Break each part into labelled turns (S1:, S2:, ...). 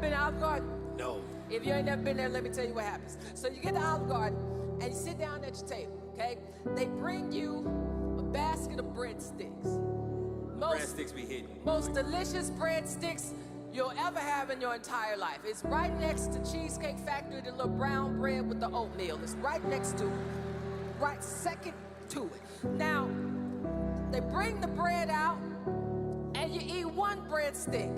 S1: been to Olive Garden?
S2: No.
S1: If you ain't never been there, let me tell you what happens. So you get to Olive Garden and you sit down at your table, okay? They bring you a basket of breadsticks.
S2: Breadsticks be hitting.
S1: Most delicious breadsticks you'll ever have in your entire life. It's right next to Cheesecake Factory, the little brown bread with the oatmeal. It's right next to, right second to it. Now, they bring the bread out and you eat one breadstick.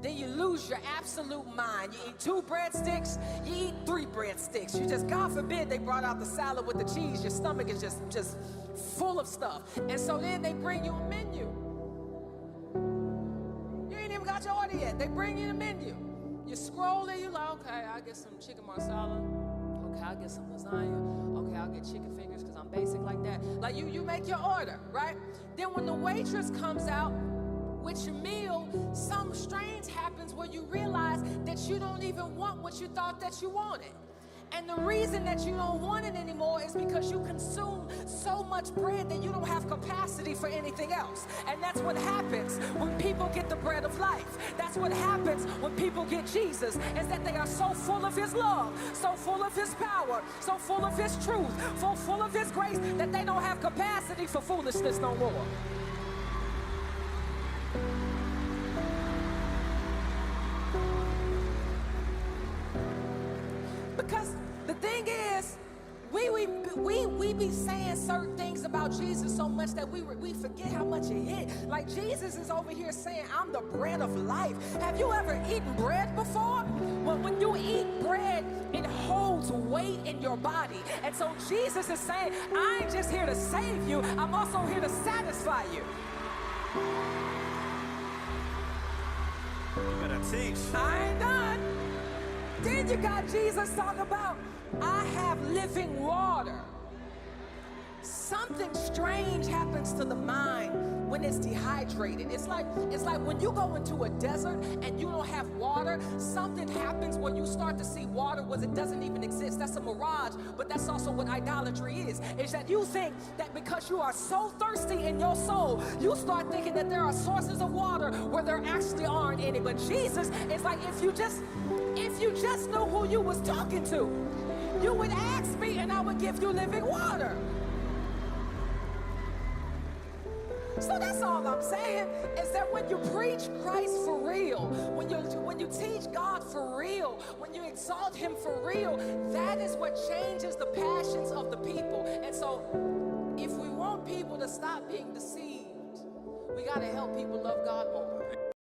S1: Then you lose your absolute mind. You eat 2 breadsticks, you eat 3 breadsticks. You just, God forbid, they brought out the salad with the cheese. Your stomach is just full of stuff. And so then they bring you a menu. You ain't even got your order yet. They bring you the menu. You scroll and you're like, okay, I'll get some chicken marsala. Okay, I'll get some lasagna. Okay, I'll get chicken fingers because I'm basic like that. Like you make your order, right? Then when the waitress comes out with your meal, something strange happens where you realize that you don't even want what you thought that you wanted. And the reason that you don't want it anymore is because you consume so much bread that you don't have capacity for anything else. And that's what happens when people get the bread of life. That's what happens when people get Jesus, is that they are so full of his love, so full of his power, so full of his truth, so full of his grace that they don't have capacity for foolishness no more. Because the thing is, we be saying certain things about Jesus so much that we forget how much it hit. Like Jesus is over here saying, I'm the bread of life. Have you ever eaten bread before? Well, when you eat bread, it holds weight in your body. And so Jesus is saying, I ain't just here to save you, I'm also here to satisfy you.
S2: You better teach.
S1: I ain't done. Then you got Jesus talking about, I have living water. Something strange happens to the mind when it's dehydrated. It's like when you go into a desert and you don't have water, something happens where you start to see water where it doesn't even exist. That's a mirage, but that's also what idolatry is that you think that because you are so thirsty in your soul, you start thinking that there are sources of water where there actually aren't any. But Jesus is like, if you just knew who you was talking to, you would ask me and I would give you living water. So that's all I'm saying, is that when you preach Christ for real, when you teach God for real, when you exalt him for real, that is what changes the passions of the people. And so if we want people to stop being deceived, we got to help people love God more.